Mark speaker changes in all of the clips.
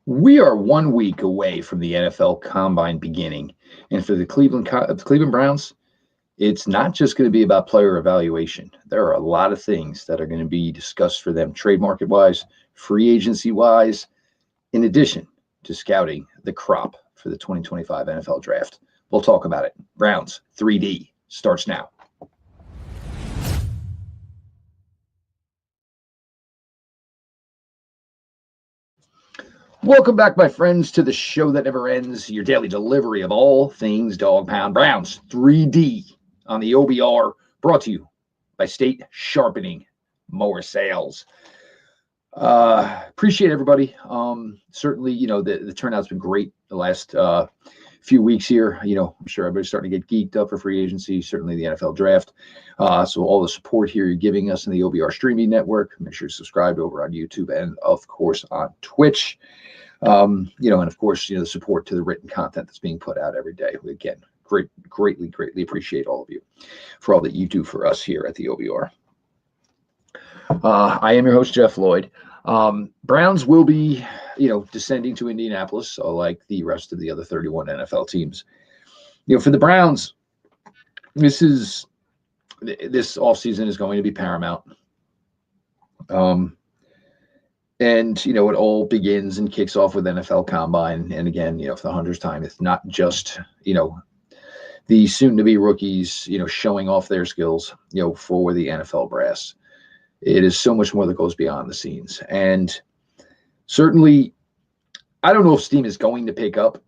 Speaker 1: We are 1 week away from the NFL Combine beginning, and for the Cleveland Browns, it's not just going to be about player evaluation. There are a lot of things that are going to be discussed for them, trade market wise, free agency wise, in addition to scouting the crop for the 2025 NFL Draft. We'll talk about it. Browns 3D starts now. Welcome back, my friends, to the show that never ends, your daily delivery of all things Dog Pound. Browns 3D on the OBR, brought to you by State Sharpening Mower Sales. Appreciate everybody. Certainly, the turnout's been great the last few weeks here. I'm sure everybody's starting to get geeked up for free agency, certainly the NFL Draft. So all the support here you're giving us in the OBR streaming network. Make sure you subscribe over on YouTube and, of course, on Twitch. And of course, the support to the written content that's being put out every day. Again, greatly appreciate all of you for all that you do for us here at the OBR. I am your host, Jeff Lloyd. Browns will be, descending to Indianapolis, so like the rest of the other 31 NFL teams. For the Browns, this offseason is going to be paramount. And, it all begins and kicks off with NFL Combine. And again, for the 100th time, it's not just, the soon-to-be rookies, showing off their skills, for the NFL brass. It is so much more that goes beyond the scenes. And certainly, I don't know if steam is going to pick up,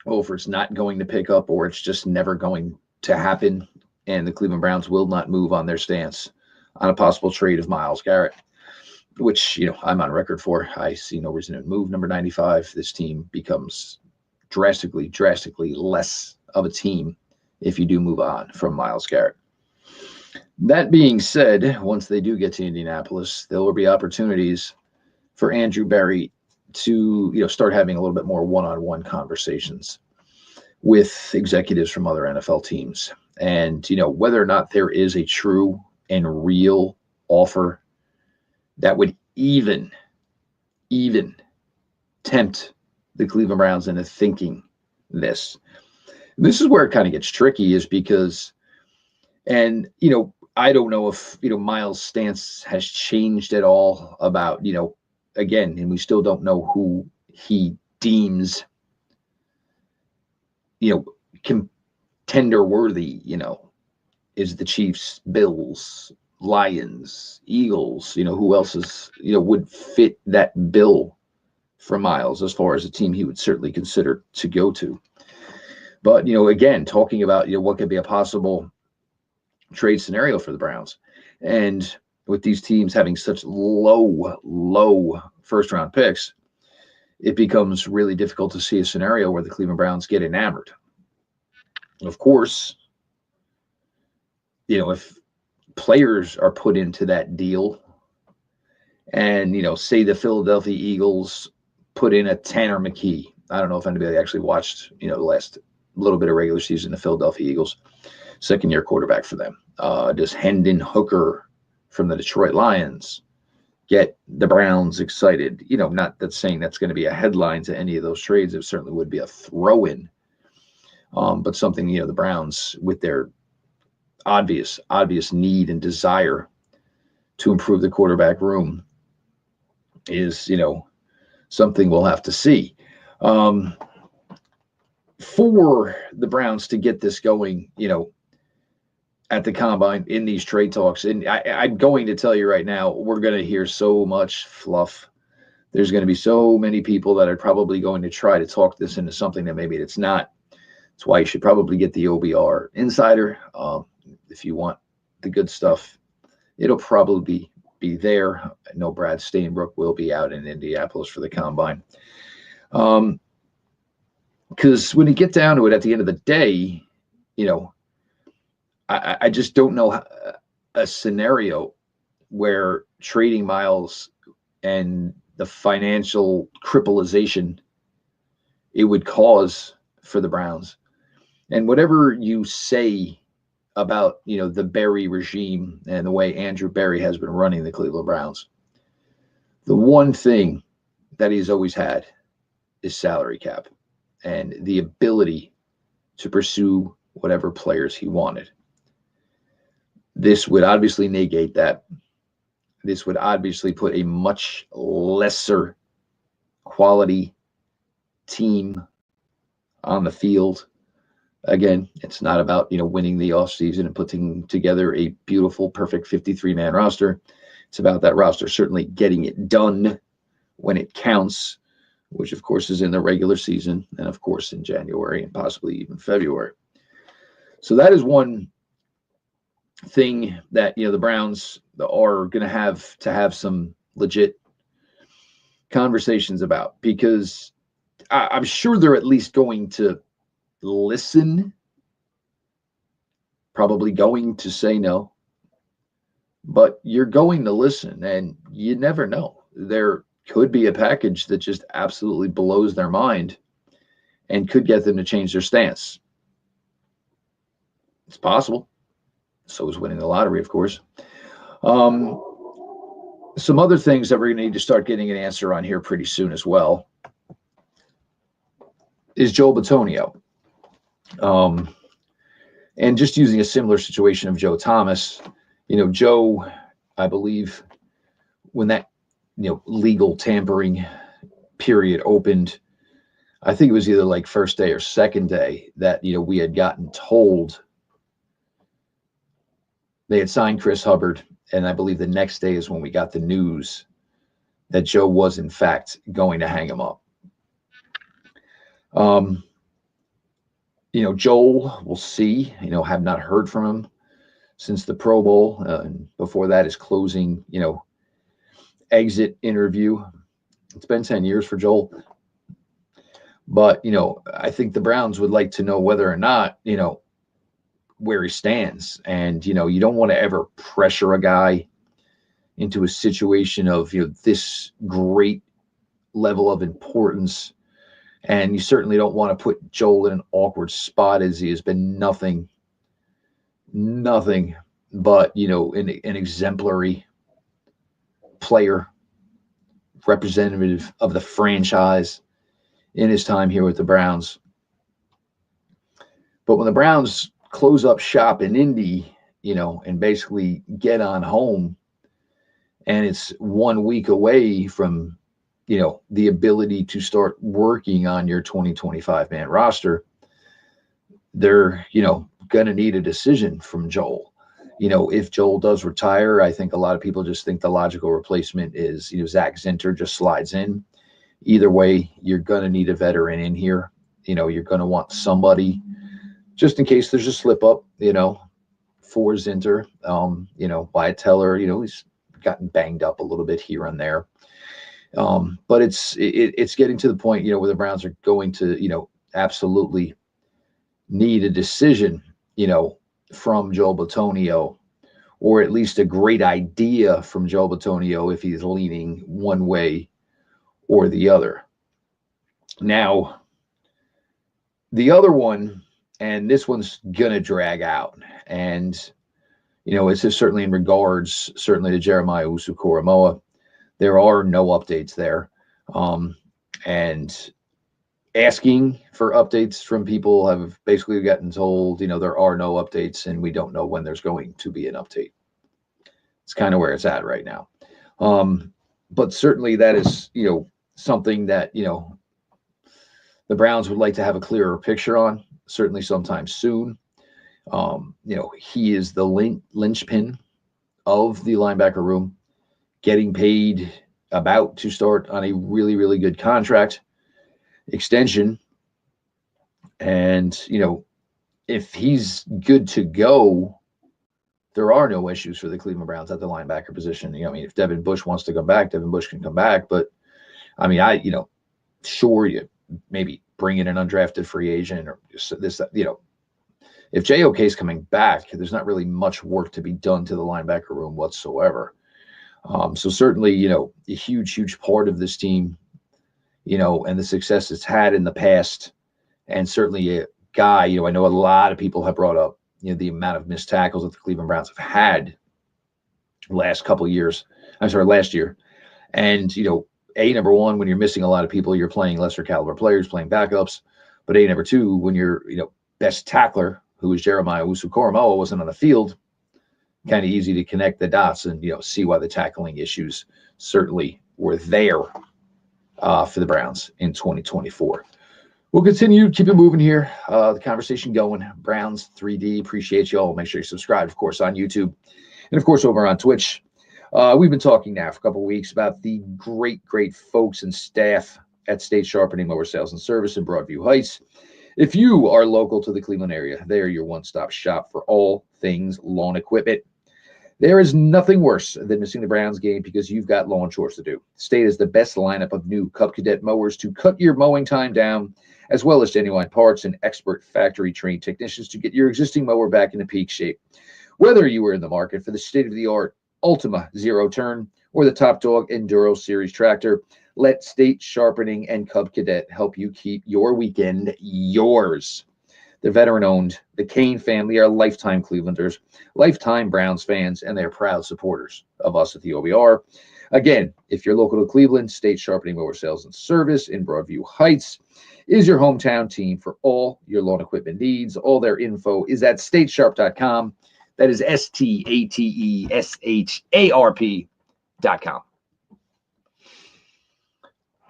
Speaker 1: or if it's not going to pick up, or it's just never going to happen. And the Cleveland Browns will not move on their stance on a possible trade of Myles Garrett, which, I'm on record for. I see no reason to move number 95. This team becomes drastically less of a team if you do move on from Myles Garrett. That being said, once they do get to Indianapolis, there will be opportunities for Andrew Berry to, start having a little bit more one-on-one conversations with executives from other NFL teams. And, whether or not there is a true and real offer that would even tempt the Cleveland Browns into thinking this. This is where it kind of gets tricky, is because, and, I don't know if, Myles' stance has changed at all about, again, and we still don't know who he deems, contender worthy, is the Chiefs, Bills, Lions, Eagles, who else is, would fit that bill for Myles as far as a team he would certainly consider to go to. But, again, talking about, what could be a possible trade scenario for the Browns. And with these teams having such low first round picks, it becomes really difficult to see a scenario where the Cleveland Browns get enamored. Of course, if players are put into that deal and, say the Philadelphia Eagles put in a Tanner McKee. I don't know if anybody actually watched, the last little bit of regular season, the Philadelphia Eagles, second-year quarterback for them. Does Hendon Hooker from the Detroit Lions get the Browns excited? Not that saying that's going to be a headline to any of those trades. It certainly would be a throw-in. But something, the Browns, with their obvious need and desire to improve the quarterback room, is, something we'll have to see. For the Browns to get this going, at the Combine in these trade talks, and I'm going to tell you right now, we're going to hear so much fluff. There's going to be so many people that are probably going to try to talk this into something that maybe it's not. That's why you should probably get the OBR Insider. If you want the good stuff, it'll probably be there. I know Brad Stainbrook will be out in Indianapolis for the Combine. Because when you get down to it, at the end of the day, I just don't know a scenario where trading Myles and the financial crippleization it would cause for the Browns. And whatever you say about, the Berry regime and the way Andrew Berry has been running the Cleveland Browns, the one thing that he's always had is salary cap and the ability to pursue whatever players he wanted. This would obviously negate that. This would obviously put a much lesser quality team on the field. Again, it's not about, winning the offseason and putting together a beautiful, perfect 53-man roster. It's about that roster certainly getting it done when it counts, which of course is in the regular season and of course in January and possibly even February. So that is one thing that, the Browns are going to have some legit conversations about, because I'm sure they're at least going to listen, probably going to say no, but you're going to listen, and you never know. There could be a package that just absolutely blows their mind and could get them to change their stance. It's possible. So is winning the lottery, of course. Some other things that we're going to need to start getting an answer on here pretty soon as well is Joel Bitonio. And just using a similar situation of Joe Thomas, Joe, I believe when that, legal tampering period opened, I think it was either like first day or second day that, we had gotten told they had signed Chris Hubbard. And I believe the next day is when we got the news that Joe was in fact going to hang him up. Joel, we'll see, have not heard from him since the Pro Bowl. And before that, his closing, exit interview. It's been 10 years for Joel. But, I think the Browns would like to know whether or not, where he stands. And, you don't want to ever pressure a guy into a situation of, this great level of importance. And you certainly don't want to put Joel in an awkward spot, as he has been nothing but, an exemplary player, representative of the franchise in his time here with the Browns. But when the Browns close up shop in Indy, and basically get on home, and it's 1 week away from, the ability to start working on your 20-25-man roster, they're, going to need a decision from Joel. If Joel does retire, I think a lot of people just think the logical replacement is, Zach Zinter just slides in. Either way, you're going to need a veteran in here. You're going to want somebody just in case there's a slip up, for Zinter. Wyatt Teller, he's gotten banged up a little bit here and there. But it's getting to the point, where the Browns are going to, absolutely need a decision, from Joel Bitonio, or at least a great idea from Joel Bitonio if he's leaning one way or the other. Now, the other one, and this one's going to drag out, and, it's just certainly in regards, certainly to Jeremiah Owusu-Koramoah. There are no updates there. And asking for updates from people have basically gotten told, there are no updates and we don't know when there's going to be an update. It's kind of where it's at right now. But certainly that is, something that, the Browns would like to have a clearer picture on, certainly sometime soon. He is the linchpin of the linebacker room, getting paid, about to start on a really, really good contract extension. And, if he's good to go, there are no issues for the Cleveland Browns at the linebacker position. If Devin Bush wants to come back, Devin Bush can come back. But, sure, you maybe bring in an undrafted free agent or this, if JOK is coming back, there's not really much work to be done to the linebacker room whatsoever. So certainly, a huge part of this team, and the success it's had in the past, and certainly a guy, I know a lot of people have brought up, the amount of missed tackles that the Cleveland Browns have had last year. And, number one, when you're missing a lot of people, you're playing lesser caliber players, playing backups. But number two, when your best tackler, who is Jeremiah Owusu-Koramoah, wasn't on the field, kind of easy to connect the dots and see why the tackling issues certainly were there for the Browns in 2024. We'll continue, keep it moving here. The conversation going. Browns 3D. Appreciate you all. Make sure you subscribe, of course, on YouTube and, of course, over on Twitch. We've been talking now for a couple of weeks about the great folks and staff at State Sharpening Mower Sales and Service in Broadview Heights. If you are local to the Cleveland area, they are your one-stop shop for all things lawn equipment. There is nothing worse than missing the Browns game because you've got lawn chores to do. State is the best lineup of new Cub Cadet mowers to cut your mowing time down, as well as genuine parts and expert factory-trained technicians to get your existing mower back into peak shape. Whether you are in the market for the state-of-the-art Ultima Zero Turn or the top dog Enduro Series tractor, let State Sharpening and Cub Cadet help you keep your weekend yours. The veteran-owned, the Kane family are lifetime Clevelanders, lifetime Browns fans, and they're proud supporters of us at the OBR. Again, if you're local to Cleveland, State Sharpening Mower Sales and Service in Broadview Heights is your hometown team for all your lawn equipment needs. All their info is at statesharp.com. That is STATESHARP.com.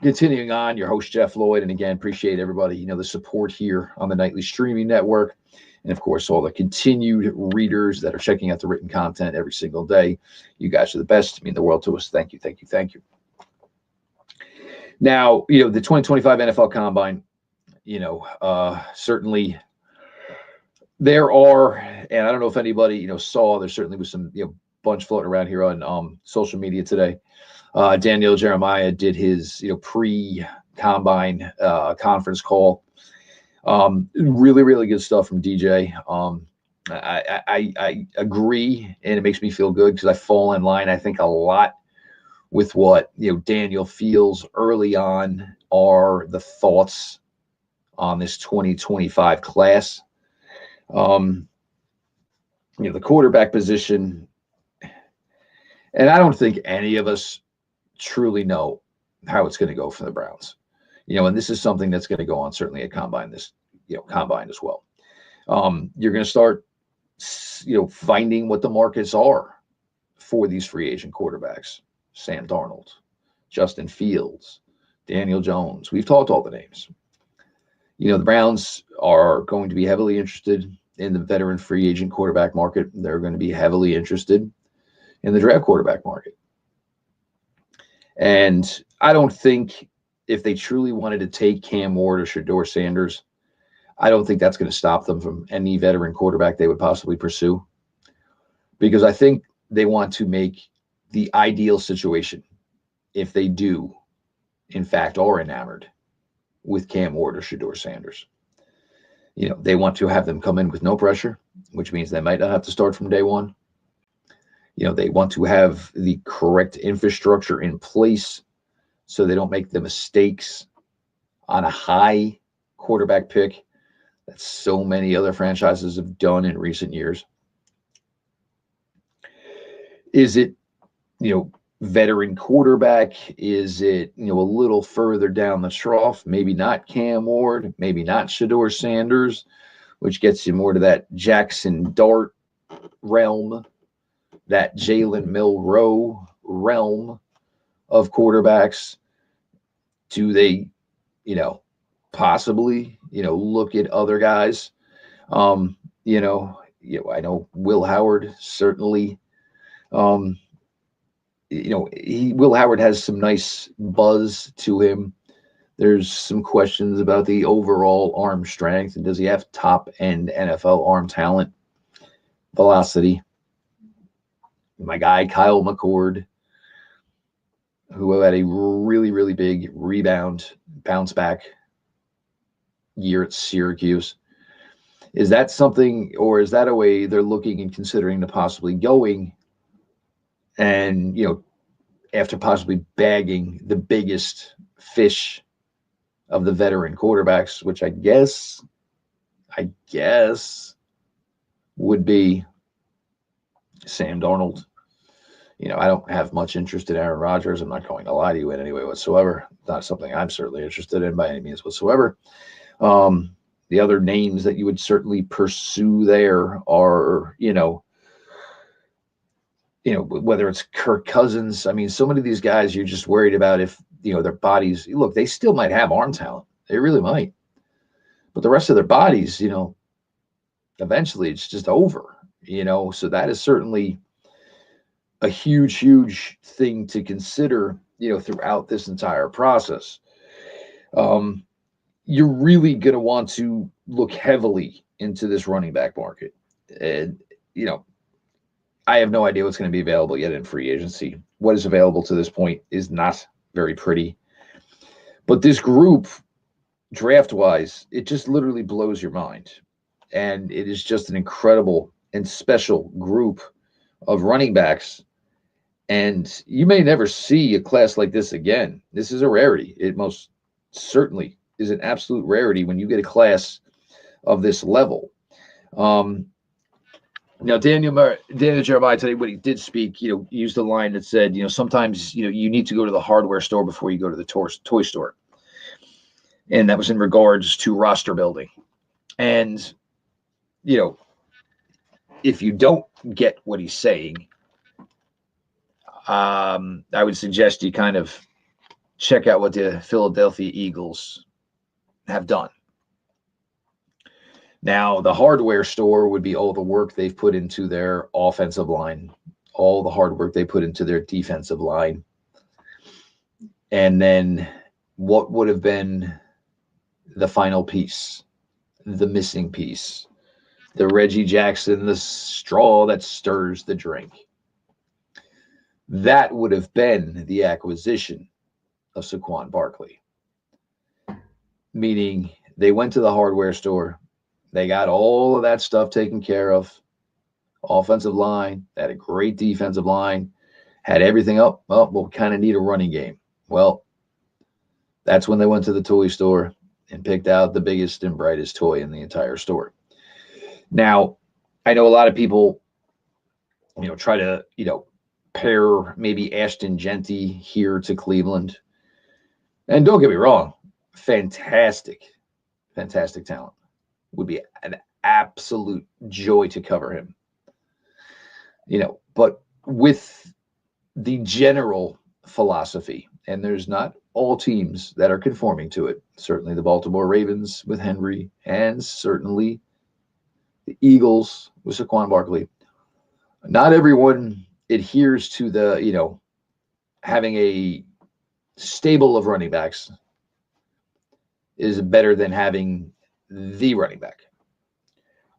Speaker 1: Continuing on, your host, Jeff Lloyd. And again, appreciate everybody, the support here on the Nightly Streaming Network. And of course, all the continued readers that are checking out the written content every single day. You guys are the best. Mean the world to us. Thank you. Now, the 2025 NFL Combine, certainly there are, and I don't know if anybody, saw, there certainly was some, bunch floating around here on social media today. Daniel Jeremiah did his, pre-combine conference call. Really good stuff from DJ. I agree, and it makes me feel good because I fall in line, I think, a lot with what Daniel feels early on are the thoughts on this 2025 class. The quarterback position, and I don't think any of us truly know how it's going to go for the Browns. And this is something that's going to go on certainly at combine combine as well. You're going to start, finding what the markets are for these free agent quarterbacks. Sam Darnold, Justin Fields, Daniel Jones. We've talked all the names. The Browns are going to be heavily interested in the veteran free agent quarterback market. They're going to be heavily interested in the draft quarterback market. And I don't think if they truly wanted to take Cam Ward or Shedeur Sanders, I don't think that's going to stop them from any veteran quarterback they would possibly pursue. Because I think they want to make the ideal situation, if they do, in fact, are enamored with Cam Ward or Shedeur Sanders. They want to have them come in with no pressure, which means they might not have to start from day one. They want to have the correct infrastructure in place so they don't make the mistakes on a high quarterback pick that so many other franchises have done in recent years. Is it, veteran quarterback? Is it, a little further down the trough? Maybe not Cam Ward, maybe not Shedeur Sanders, which gets you more to that Jackson Dart realm, that Jalen Milroe realm of quarterbacks. Do they, possibly, look at other guys? I know Will Howard certainly, Will Howard has some nice buzz to him. There's some questions about the overall arm strength, and does he have top end NFL arm talent, velocity? My guy, Kyle McCord, who had a really big bounce back year at Syracuse. Is that something, or is that a way they're looking and considering to possibly going and, after possibly bagging the biggest fish of the veteran quarterbacks, which I guess would be Sam Darnold. I don't have much interest in Aaron Rodgers. I'm not going to lie to you in any way whatsoever. Not something I'm certainly interested in by any means whatsoever. Um, the other names that you would certainly pursue there are, whether it's Kirk Cousins. I mean, so many of these guys you're just worried about if, their bodies, look, they still might have arm talent. They really might. But the rest of their bodies, eventually it's just over, so that is certainly a huge, huge thing to consider, throughout this entire process. Um, you're really going to want to look heavily into this running back market. And, I have no idea what's going to be available yet in free agency. What is available to this point is not very pretty. But this group, draft wise, it just literally blows your mind. And it is just an incredible and special group of running backs. And you may never see a class like this again. This is a rarity. It most certainly is an absolute rarity when you get a class of this level. Now, Daniel Jeremiah today, when he did speak, used a line that said, sometimes, you need to go to the hardware store before you go to the toy store. And that was in regards to roster building. And, if you don't get what he's saying, I would suggest you kind of check out what the Philadelphia Eagles have done. Now, the hardware store would be all the work they've put into their offensive line, all the hard work they put into their defensive line. And then what would have been the final piece, the missing piece, the Reggie Jackson, the straw that stirs the drink. That would have been the acquisition of Saquon Barkley. Meaning they went to the hardware store. They got all of that stuff taken care of. Offensive line, they had a great defensive line, had everything up. Well, we'll kind of need a running game. Well, that's when they went to the toy store and picked out the biggest and brightest toy in the entire store. Now, I know a lot of people, try to, pair maybe Ashton Genty here to Cleveland. And don't get me wrong, fantastic talent. Would be an absolute joy to cover him. But with the general philosophy, and there's not all teams that are conforming to it. Certainly the Baltimore Ravens with Henry, and certainly the Eagles with Saquon Barkley. Not everyone adheres to the, having a stable of running backs is better than having the running back.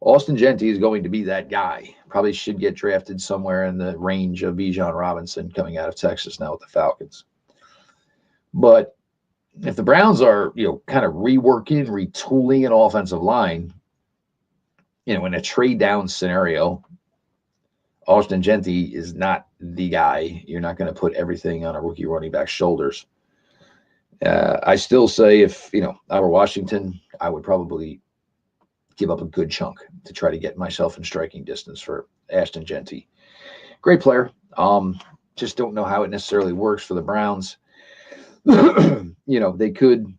Speaker 1: Austin Genty is going to be that guy. Probably should get drafted somewhere in the range of Bijan Robinson coming out of Texas now with the Falcons. But if the Browns are, kind of reworking, retooling an offensive line, in a trade down scenario, Austin Genty is not the guy. You're not going to put everything on a rookie running back's shoulders. I still say if, I were Washington, I would probably give up a good chunk to try to get myself in striking distance for Ashton Genty. Great player. Just don't know how it necessarily works for the Browns. They could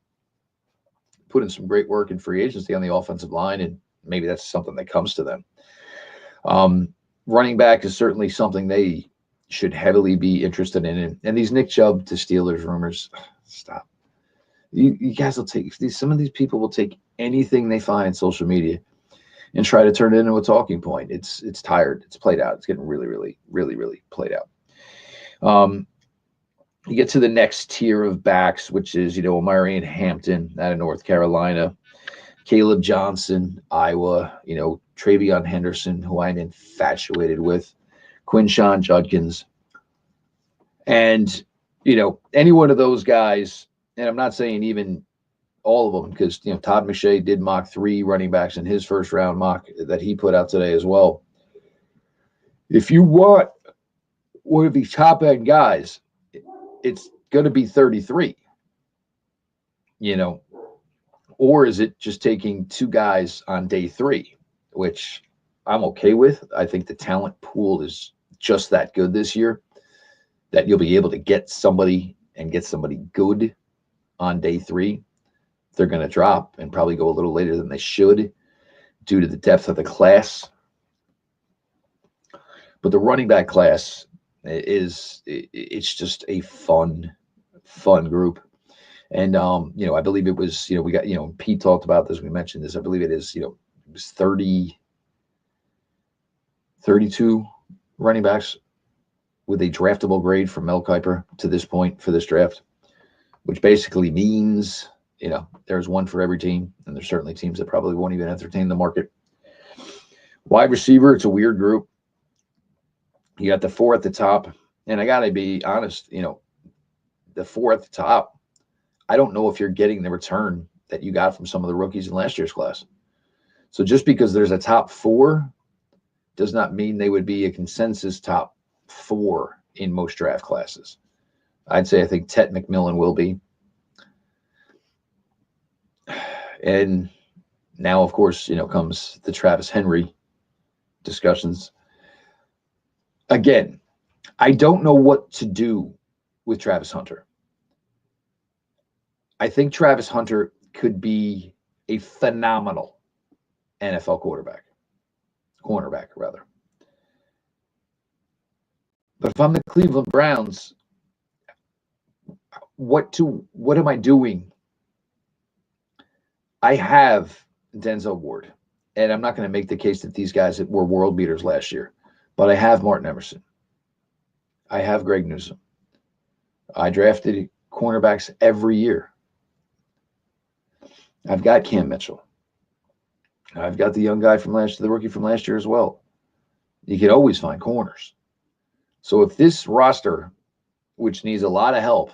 Speaker 1: put in some great work in free agency on the offensive line, and maybe that's something that comes to them. Running back is certainly something they should heavily be interested in. And these Nick Chubb to Steelers rumors, stop. You guys will take some of these people will take anything they find in social media and try to turn it into a talking point. It's tired. It's played out. It's getting really, really, really, really played out. You get to the next tier of backs, which is, Omarion Hampton out of North Carolina, Caleb Johnson, Iowa, Travion Henderson, who I'm infatuated with, Quinshon Judkins. And, any one of those guys, and I'm not saying even all of them, because, Todd McShay did mock 3 running backs in his first round mock that he put out today as well. If you want one of these top end guys, it's going to be 33, or is it just taking 2 guys on day 3, which I'm okay with. I think the talent pool is just that good this year. that you'll be able to get somebody and get somebody good on day 3. They're going to drop and probably go a little later than they should due to the depth of the class. But the running back class it's just a fun group. And, I believe it was, we got, Pete talked about this. We mentioned this. I believe it is, it was 32 running backs with a draftable grade from Mel Kiper to this point for this draft, which basically means, there's one for every team. And there's certainly teams that probably won't even entertain the market. Wide receiver, it's a weird group. You got the 4 at the top. And I got to be honest, the 4 at the top, I don't know if you're getting the return that you got from some of the rookies in last year's class. So just because there's a top 4 does not mean they would be a consensus top 4 in most draft classes. I think Tet McMillan will be. And now, of course, comes the Travis Henry discussions. Again, I don't know what to do with Travis Hunter. I think Travis Hunter could be a phenomenal NFL cornerback rather. But if I'm the Cleveland Browns, what am I doing? I have Denzel Ward, and I'm not going to make the case that these guys were world beaters last year, but I have Martin Emerson. I have Greg Newsome. I drafted cornerbacks every year. I've got Cam Mitchell. I've got the young guy from the rookie from last year as well. You can always find corners. So if this roster, which needs a lot of help,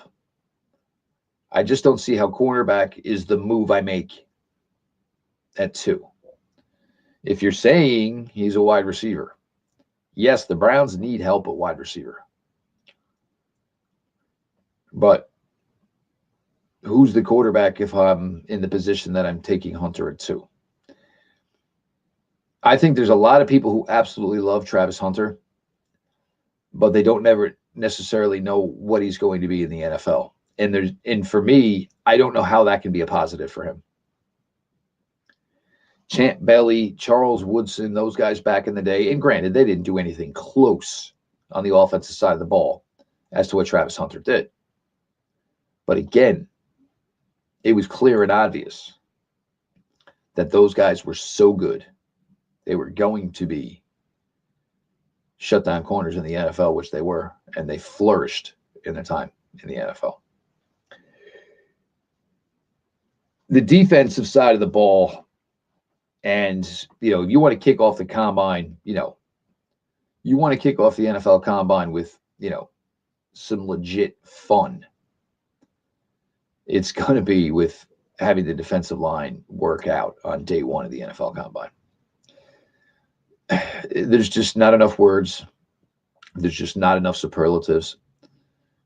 Speaker 1: I just don't see how cornerback is the move I make at 2. If you're saying he's a wide receiver, yes, the Browns need help at wide receiver. But who's the quarterback if I'm in the position that I'm taking Hunter at 2? I think there's a lot of people who absolutely love Travis Hunter, but they don't never necessarily know what he's going to be in the NFL. And for me, I don't know how that can be a positive for him. Champ Bailey, Charles Woodson, those guys back in the day, and granted, they didn't do anything close on the offensive side of the ball as to what Travis Hunter did. But again, it was clear and obvious that those guys were so good. They were going to be shutdown corners in the NFL, which they were, and they flourished in their time in the NFL. The defensive side of the ball, and, you want to kick off the combine, you want to kick off the NFL combine with, some legit fun. It's going to be with having the defensive line work out on day 1 of the NFL combine. There's just not enough words. There's just not enough superlatives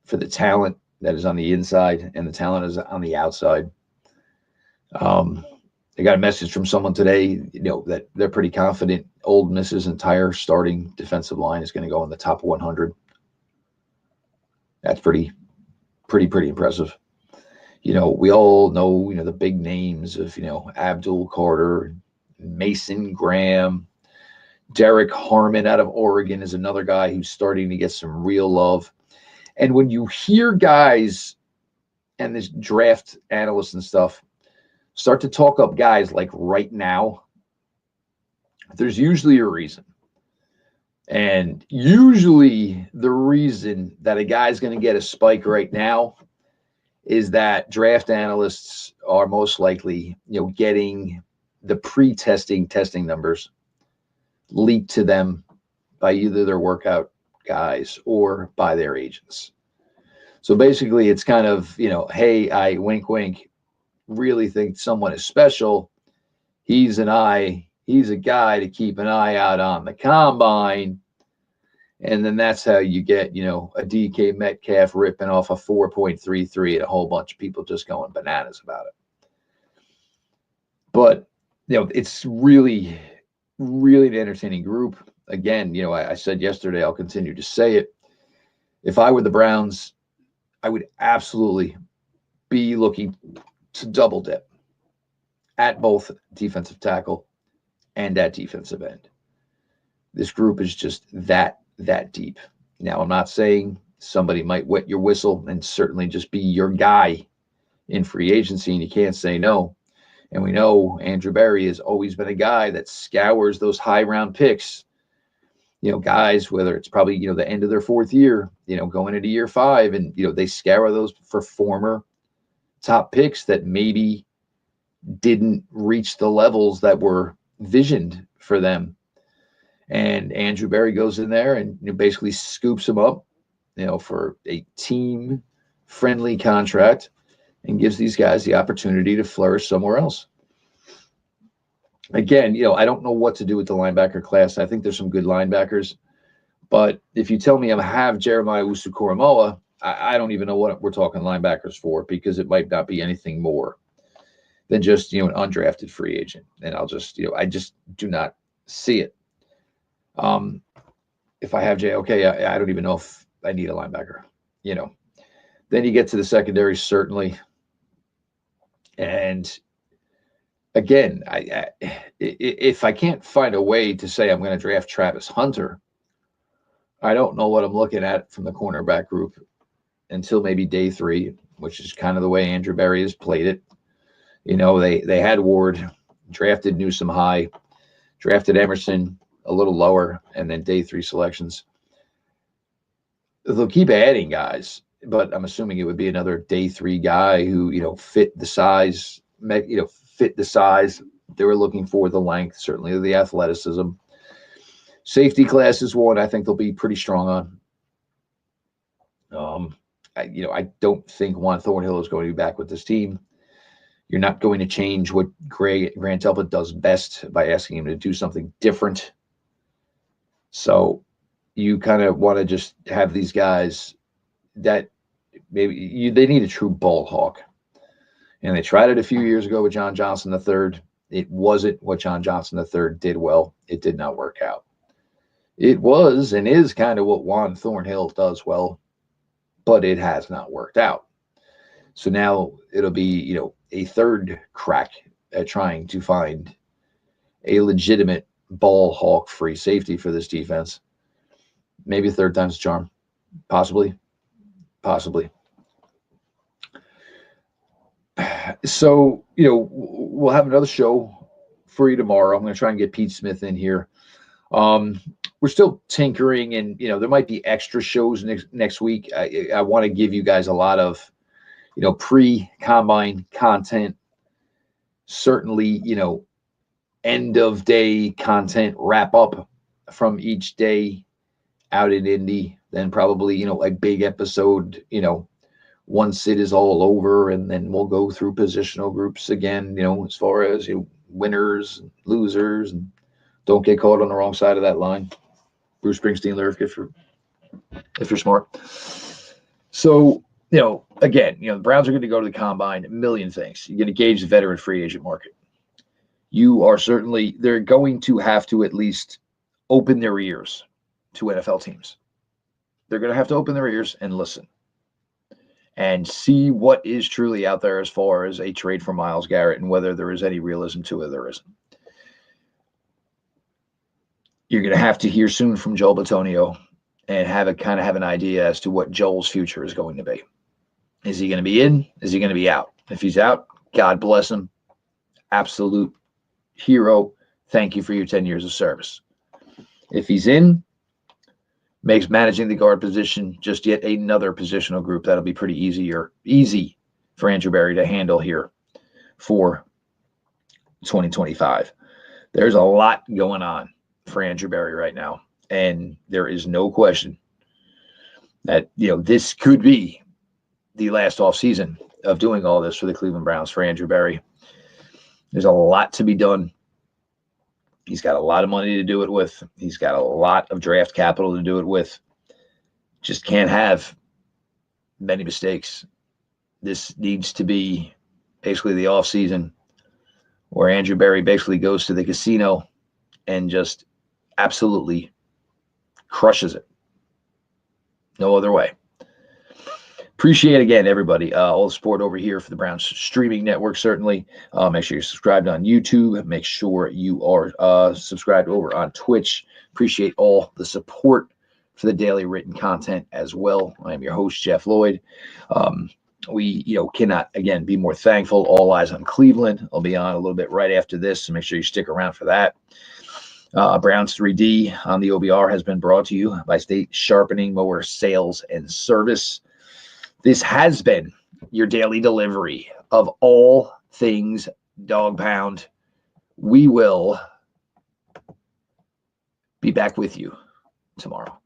Speaker 1: for the talent that is on the inside and the talent is on the outside. I got a message from someone today, that they're pretty confident Ole Miss's entire starting defensive line is going to go in the top 100. That's pretty impressive. We all know, the big names of, Abdul Carter, Mason Graham, Derek Harmon out of Oregon is another guy who's starting to get some real love. And when you hear guys and this draft analysts and stuff start to talk up guys like right now, there's usually a reason. And usually the reason that a guy's going to get a spike right now is that draft analysts are most likely, getting the pre-testing testing numbers leaked to them by either their workout guys or by their agents. So basically it's kind of, hey, I wink, wink, really think someone is special. He's a guy to keep an eye out on the combine. And then that's how you get, a DK Metcalf ripping off a 4.33 and a whole bunch of people just going bananas about it. But, it's really an entertaining group. Again, I said yesterday, I'll continue to say it. If I were the Browns, I would absolutely be looking to double dip at both defensive tackle and at defensive end. This group is just that deep. Now, I'm not saying somebody might wet your whistle and certainly just be your guy in free agency, and you can't say no. And we know Andrew Berry has always been a guy that scours those high round picks. Guys, whether it's probably, the end of their fourth year, going into year five, and, they scour those for former top picks that maybe didn't reach the levels that were visioned for them. And Andrew Berry goes in there and basically scoops them up, for a team friendly contract and gives these guys the opportunity to flourish somewhere else. Again, I don't know what to do with the linebacker class. I think there's some good linebackers. But if you tell me I have Jeremiah Usu-Koromoa, I don't even know what we're talking linebackers for, because it might not be anything more than just, an undrafted free agent. And I just do not see it. If I have Jay, okay, I don't even know if I need a linebacker, Then you get to the secondary, certainly. And again, if I can't find a way to say I'm going to draft Travis Hunter, I don't know what I'm looking at from the cornerback group until maybe day 3, which is kind of the way Andrew Berry has played it. They had Ward, drafted Newsome high, drafted Emerson a little lower, and then day 3 selections. They'll keep adding guys, but I'm assuming it would be another day 3 guy who, fit the size, fit the size they were looking for, the length, certainly the athleticism. Safety class is one I think they'll be pretty strong on. I don't think Juan Thornhill is going to be back with this team. You're not going to change what Grant Delpit does best by asking him to do something different. So you kind of want to just have these guys that maybe they need a true ball hawk. And they tried it a few years ago with John Johnson III. It wasn't what John Johnson III did well. It did not work out. It was and is kind of what Juan Thornhill does well, but it has not worked out. So now it'll be, a third crack at trying to find a legitimate ball hawk free safety for this defense. Maybe a third time's a charm. Possibly. So, we'll have another show for you tomorrow. I'm going to try and get Pete Smith in here. We're still tinkering, and, there might be extra shows next week. I want to give you guys a lot of, pre-combine content. Certainly, end of day content wrap up from each day out in Indy. Then probably, a big episode, once it is all over, and then we'll go through positional groups again, as far as winners, and losers, and don't get caught on the wrong side of that line. Bruce Springsteen lyric if you're smart. So, again, the Browns are going to go to the combine, a million things. You're going to gauge the veteran free agent market. They're going to have to at least open their ears to NFL teams. They're going to have to open their ears and listen and see what is truly out there as far as a trade for Myles Garrett and whether there is any realism to it or there isn't. You're going to have to hear soon from Joel Bitonio and have an idea as to what Joel's future is going to be. Is he going to be in? Is he going to be out? If he's out, God bless him. Absolute hero. Thank you for your 10 years of service. If he's in, makes managing the guard position just yet another positional group that'll be pretty easy for Andrew Berry to handle here for 2025. There's a lot going on for Andrew Berry right now, and there is no question that this could be the last offseason of doing all this for the Cleveland Browns for Andrew Berry. There's a lot to be done. He's got a lot of money to do it with. He's got a lot of draft capital to do it with. Just can't have many mistakes. This needs to be basically the offseason where Andrew Berry basically goes to the casino and just absolutely crushes it. No other way. Appreciate again, everybody, all the support over here for the Browns streaming network. Certainly, make sure you're subscribed on YouTube. Make sure you are subscribed over on Twitch. Appreciate all the support for the daily written content as well. I am your host, Jeff Lloyd. We, cannot again be more thankful. All eyes on Cleveland. I'll be on a little bit right after this, so make sure you stick around for that. Browns 3D on the OBR has been brought to you by State Sharpening Mower Sales and Service. This has been your daily delivery of all things Dog Pound. We will be back with you tomorrow.